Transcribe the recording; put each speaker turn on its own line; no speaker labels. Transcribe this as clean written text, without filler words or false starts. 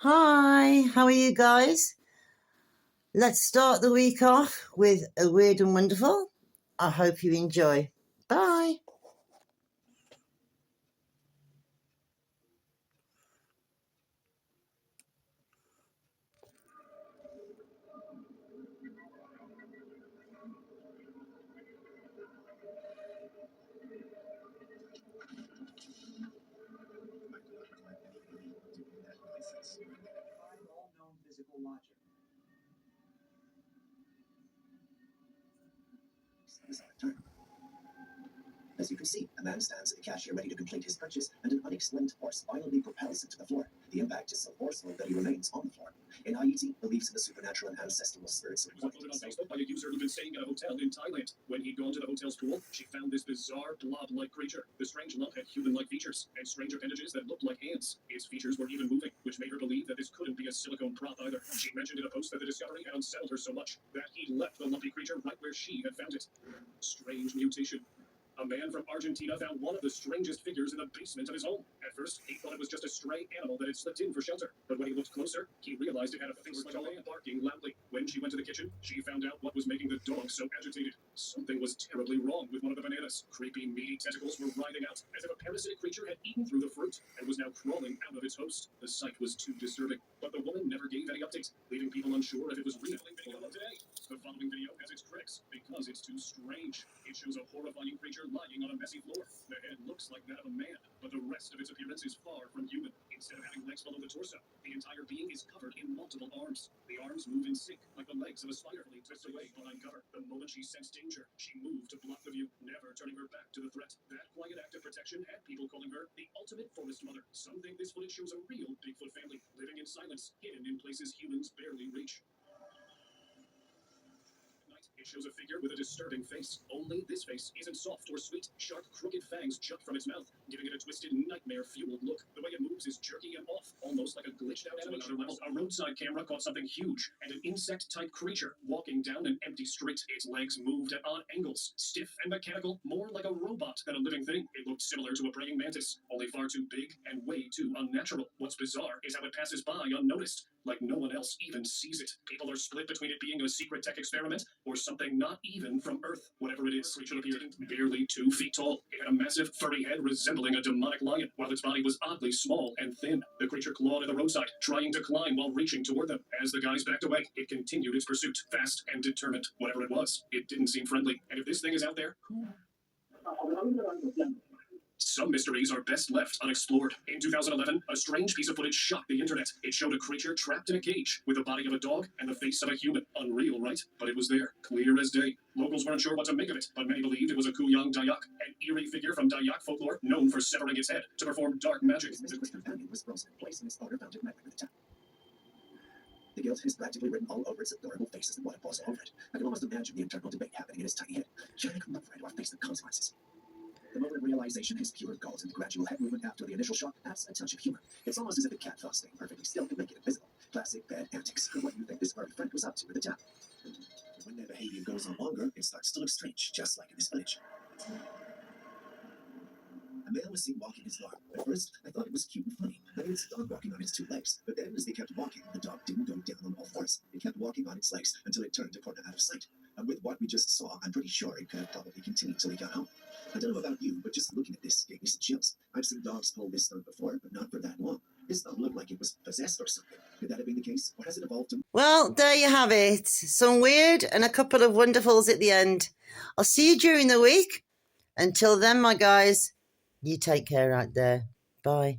Hi, how are you guys? Let's start the week off with a weird and wonderful. I hope you enjoy. Bye.
As you can see, a man stands at the cashier ready to complete his purchase, and an unexplained force violently propels him to the floor. The impact is so forceful that he remains on the floor. In Haiti, beliefs in the supernatural and ancestral spirits
It was uploaded on Facebook by a user who'd been staying at a hotel in Thailand. When he'd gone to the hotel's pool, she found this bizarre blob-like creature. The strange lump had human-like features and strange appendages that looked like hands. Its features were even moving, which made her believe that this couldn't be a silicone prop either. She mentioned in a post that the discovery had unsettled her so much that he'd left the lumpy creature right where she had found it. Strange mutation. A man from Argentina found one of the strangest figures in the basement of his home. At first, he thought it was just a stray animal that had slipped in for shelter. But when he looked closer, he realized it had a face like a man barking loudly. When she went to the kitchen, she found out what was making the dog so agitated. Something was terribly wrong with one of the bananas. Creepy, meaty tentacles were writhing out, as if a parasitic creature had eaten through the fruit and was now crawling out of its host. The sight was too disturbing, but the woman never gave any update, leaving people unsure if it was real. Today, the following video has its critics because it's too strange. It shows a horrifying creature lying on a messy floor. The head looks like that of a man, but the rest of its appearance is far from human. Instead of having legs below the torso, the entire being is covered in multiple arms. The arms move in sync, like the legs of a spider. Twists away behind cover. The moment she sensed danger, she moved to block the view, never turning her back to the threat. That quiet act of protection had people calling her the ultimate forest mother. Some think this footage shows a real Bigfoot family, living in silence, hidden in places humans barely reach. It shows a figure with a disturbing face. Only this face isn't soft or sweet. Sharp, crooked fangs jut from its mouth, giving it a twisted, nightmare-fueled look. The way it moves is jerky and off, almost like a glitched-out animation level. A roadside camera caught something huge, and an insect-type creature walking down an empty street. Its legs moved at odd angles, stiff and mechanical, more like a robot than a living thing. It looked similar to a praying mantis, only far too big and way too unnatural. What's bizarre is how it passes by unnoticed, like no one else even sees it. People are split between it being a secret tech experiment or something not even from Earth. Whatever it is, creature appeared barely 2 feet tall. It had a massive furry head resembling a demonic lion, while its body was oddly small and thin. The creature clawed at the roadside, trying to climb while reaching toward them. As the guys backed away, it continued its pursuit, fast and determined. Whatever it was, it didn't seem friendly. And if this thing is out there, who? Some mysteries are best left unexplored. In 2011, a strange piece of footage shocked the internet. It showed a creature trapped in a cage with the body of a dog and the face of a human. Unreal, right? But it was there, clear as day. Locals weren't sure what to make of it, but many believed it was a Kuyang Dayak, an eerie figure from Dayak folklore known for severing its head to perform dark magic.
His mysterious companion was frozen in place, and his owner found it met with attack. The guilt is practically written all over its adorable faces and what it was all over it. I can almost imagine the internal debate happening in his tiny head. Should I come up for it or face the consequences? The moment of realization is pure gold, and the gradual head movement after the initial shock adds a touch of humor. It's almost as if a cat thought staying perfectly still could make it invisible. Classic bad antics. What do you think this furry friend was up to with the tap? When their behavior goes on longer, it starts to look strange, just like in this village. A man was seen walking his dog. At first, I thought it was cute and funny. I mean, it's a dog walking on its 2 legs. But then, as they kept walking, the dog didn't go down on all fours. It kept walking on its legs until it turned a corner out of sight. And with what we just saw, I'm pretty sure it could have probably continued till he got home. I don't know about you, but just looking at this gave me some chills. I've seen dogs pull this stunt before, but not for that long. This dog looked like it was possessed or something. Could that have been the case? Or has it evolved to...
Well, there you have it. Some weird and a couple of wonderfuls at the end. I'll see you during the week. Until then, my guys, you take care out there. Bye.